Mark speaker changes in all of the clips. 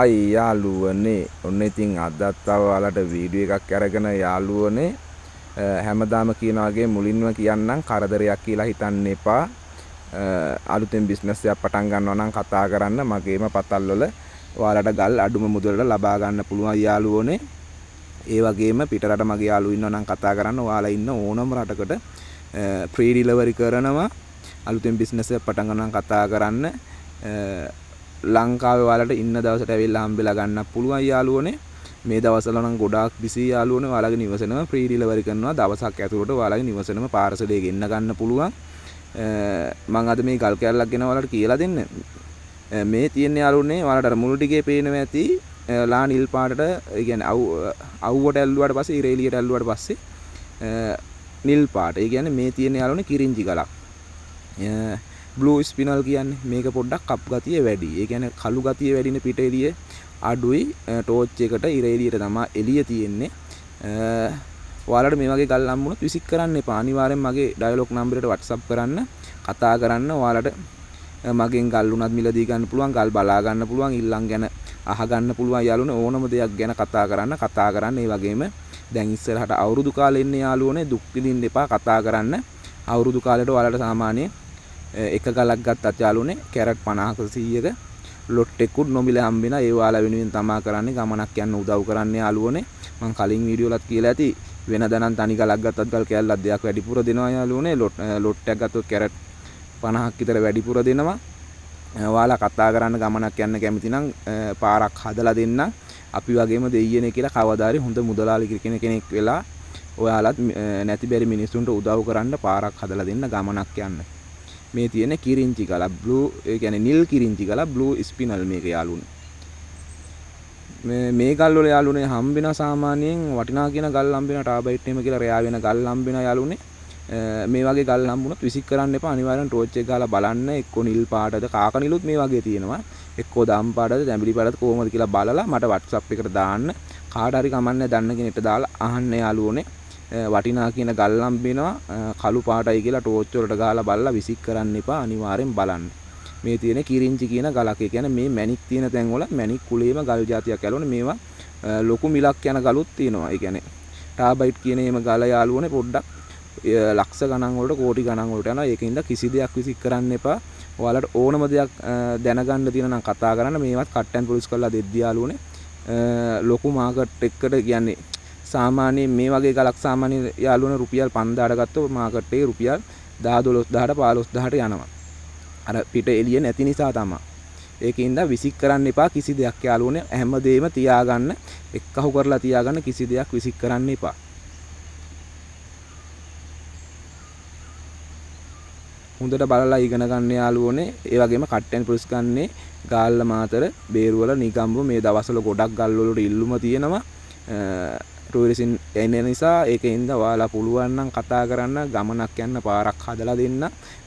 Speaker 1: අයි යාළුවනේ ඔන්න ඉතින් අදත් ඔයාලට වීඩියෝ එකක් අරගෙන යාළුවනේ හැමදාම කියන වගේ මුලින්ම කියන්නම් කරදරයක් කියලා හිතන්න එපා. අලුතෙන් බිස්නස් එකක් පටන් ගන්නවා නම් කතා කරන්න මගේම පතල් වල ඔයාලට ගල් අඩුම මුදලට ලබා ගන්න පුළුවන් යාළුවනේ. ඒ වගේම පිටරට මගේ යාළුවෝ ඉන්නවා නම් කතා කරන්න. ඔයාලා ඉන්න ඕනම රටකට ෆ්‍රී ඩිලිවරි කරනවා. අලුතෙන් බිස්නස් එකක් පටන් ගන්නවා නම් කතා කරන්න. ලංකාවේ ඔයාලට ඉන්න දවසට ඇවිල්ලා හම්බෙලා ගන්න පුළුවන් යාළුවනේ. මේ දවස්වල නම් ගොඩාක් බිසි යාළුවනේ. ඔයාලගේ නිවසේම ෆ්‍රී ඩිලිවරි කරනවා. දවසක් ඇතුළත ඔයාලගේ නිවසේම පාර්සල් එක ගෙන්න ගන්න පුළුවන්. මම අද මේ ගල් කැල්ලක් ගැන ඔයාලට කියලා දෙන්න. මේ තියෙන යාළුවනේ ඔයාලට මුළු ටිකේ පේනවා ඇති. ලා නිල් පාටට ඒ කියන්නේ අවුවට ඇල්ලුවාට පස්සේ ඉර එළියට ඇල්ලුවාට පස්සේ නිල් පාට. ඒ කියන්නේ මේ තියෙන යාළුවනේ කිරින්චි ගලක්. බ්ලූ ස්පිනල් කියන්නේ මේක පොඩ්ඩක් කප් ගතිය වැඩි. ඒ කියන්නේ කළු ගතිය වැඩිනේ පිට එළිය අඩුයි. ටෝච් එකට ඉර එළියට තමයි එළිය තියෙන්නේ. ඔයාලට මේ වගේ ගල් හම්බුනොත් විසික් කරන්න එපා. අනිවාර්යෙන් මගේ ඩයලොග් නම්බරයට WhatsApp කරන්න, කතා කරන්න. ඔයාලට මගෙන් ගල් උනත් මිලදී ගන්න පුළුවන්, ගල් බලා ගන්න පුළුවන්, ඉල්ලන් ගැන අහ ගන්න පුළුවන් යාළුවනේ. ඕනම දෙයක් ගැන කතා කරන්න. ඒ වගේම දැන් ඉස්සරහට අවුරුදු කාලේ ඉන්න යාළුවනේ දුක් විඳින්න එපා, කතා කරන්න. අවුරුදු කාලේට ඔයාලට සාමාන්‍යයෙන් එක ගලක් ගත්තත් යාළුවනේ කැරට් 50ක 100ක ලොට් එකකුත් නොමිල හම්බෙනවා. ඒ ඔයාලා වෙනුවෙන් තමා කරන්නේ ගමනක් යන්න උදව් කරන්නේ යාළුවනේ. මම කලින් වීඩියෝ වලත් කියලා ඇති වෙනදනම් තනි ගලක් ගත්තත් ගල් කැල්ලක් දෙයක් වැඩිපුර දෙනවා යාළුවනේ. ලොට් එකක් ගත්තොත් කැරට් 50ක් විතර වැඩිපුර දෙනවා. ඔයාලා කතා කරන්න ගමනක් යන්න කැමති නම් පාරක් හදලා දෙන්න. අපි වගේම දෙයියනේ කියලා කවදාරි හොඳ මුදලාලි කෙනෙක් වෙලා ඔයාලත් නැති බැරි මිනිස්සුන්ට උදව් කරන්න පාරක් හදලා දෙන්න ගමනක් යන්න. මේ තියෙන කිරින්චි ගල බ්ලූ ඒ කියන්නේ නිල් කිරින්චි ගල බ්ලූ ස්පිනල් මේක යාළුවනේ. මේ ගල් වල යාළුවනේ හම්බෙන සාමාන්‍යයෙන් වටිනා කියන ගල් හම්බෙන ටාබයිට් එහෙම කියලා රැයා වෙන ගල් හම්බෙන යාළුවනේ. මේ වගේ ගල් හම්බුනොත් විසික් කරන්න එපා. අනිවාර්යෙන් ටෝච් එක ගාලා බලන්න. එක්ක නිල් පාටද කාක නිලුත් මේ වගේ තියෙනවා. එක්කෝ දම් පාටද තැඹිලි පාටද කොහොමද කියලා බලලා මට WhatsApp එකට දාන්න. කාට හරි කමන්නේ දන්න කෙනෙක්ට දාලා අහන්න යාළුවනේ. වටිනා කියන ගල් හම්බෙනවා කළු පාටයි කියලා ටෝච් වලට ගහලා බලලා විසික් කරන්න එපා. අනිවාර්යෙන් බලන්න. මේ තියෙන කිරින්චි කියන ගලක්. ඒ කියන්නේ මේ මැණික් තියෙන තැන් වල මැණික් කුලේම ගල් జాතියක් ඇලුනේ. මේවා ලොකු මිලක් යන ගලුත් තියෙනවා. ඒ කියන්නේ ටාබයිට් කියන මේම ගල යාළුවනේ පොඩ්ඩක් ලක්ෂ ගණන් වලට කෝටි ගණන් වලට යනවා. ඒකින්ද කිසි දෙයක් විසික් කරන්න එපා. ඔයාලට ඕනම දෙයක් දැනගන්න තියෙන නම් කතා කරන්න. මේවත් කට් ඇන්ඩ් පොලිස් කරලා දෙද්දී යාළුවනේ ලොකු මාකට් එකකට කියන්නේ සාමාන්‍යයෙන් මේ වගේ ගලක් සාමාන්‍ය යාළුවනේ රුපියල් 5000ට ගත්තොත් මාකට් එකේ රුපියල් 10 12000ට 15000ට යනවා. අර පිට එළිය නැති නිසා තමයි. ඒකින්ද විසික් කරන්න එපා කිසි දෙයක් යාළුවනේ. හැමදේම තියාගන්න, එක්කහු කරලා තියාගන්න. කිසි දෙයක් විසික් කරන්න එපා. හොඳට බලලා ඉගෙන ගන්න යාළුවනේ. ඒ වගේම කට් ඇන්ඩ් පොලිස් ගන්නේ ගාල්ල මාතර බේරුවල නිගම්බු මේ දවස්වල ගොඩක් ගල් වලට ඉල්ලුම තියෙනවා. ටූරිසින් එන නිසා ඒකින්ද ඔයාලා පුළුවන් නම් කතා කරන්න ගමනක් යන්න පාරක් හදලා දෙන්න.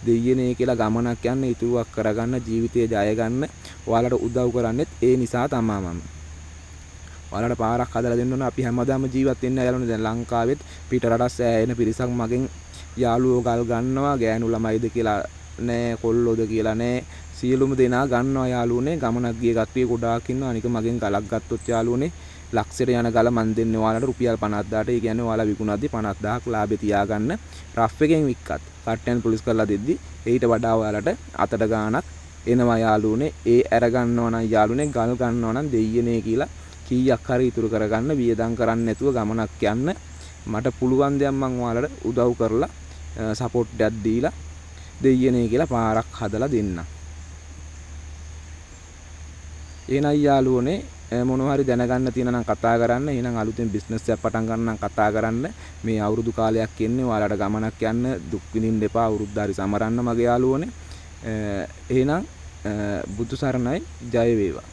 Speaker 1: දෙයියනේ කියලා ගමනක් යන්න ඉතුරුවක් කරගන්න ජීවිතේ ජය ගන්න ඔයාලට උදව් කරන්නේත් ඒ නිසා තමයි මම. ඔයාලට පාරක් හදලා දෙන්න ඕන. අපි හැමදාම ජීවත් වෙන්න යාළුවනේ. දැන් ලංකාවෙත් පිට රටස් ඇයෙන පිරිසක් මගෙන් යාළුවෝ ගල් ගන්නවා. ගෑනු ළමයිද කියලා නෑ, කොල්ලෝද කියලා නෑ. සියලුම දෙනා ගන්නවා යාළුවනේ. ගමනක් ගිය කට්ටිය ගොඩාක් ඉන්නවා. අනික මගෙන් ගලක් ගත්තොත් යාළුවනේ ලක්ෂයට යන ගල මන් දෙන්නේ ඔයාලට රුපියල් 50000ට. ඒ කියන්නේ ඔයාලා විකුණද්දී 50000ක් ලාභේ තියාගන්න. රෆ් එකෙන් වික්කත් කට් ඇන්ඩ් පොලිස් කරලා දෙද්දි ඊට වඩා ඔයාලට අතට ගාණක් එනවා යාළුවනේ. ඒ අර ගන්නවා නම් යාළුවනේ ගල් ගන්නවා නම් දෙයියනේ කියලා කීයක් හරි ඉතුරු කරගන්න. වියදම් කරන්න නැතුව ගමනක් යන්න. මට පුළුවන් දෙයක් මම ඔයාලට උදව් කරලා සපෝට් එකක් දීලා දෙයියනේ කියලා පාරක් හදලා දෙන්න. එහෙනම් යාළුවනේ මොනවා හරි දැනගන්න තියෙන නම් කතා කරන්න. එහෙනම් අලුතෙන් බිස්නස් එකක් පටන් ගන්න නම් කතා කරන්න. මේ අවුරුදු කාලයක් එන්නේ ඔයාලට ගමනක් යන්න දුක් විඳින්න එපා. අවුරුද්ද හරි සමරන්න මගේ යාළුවනේ. එහෙනම් බුදු සරණයි, ජය වේවා.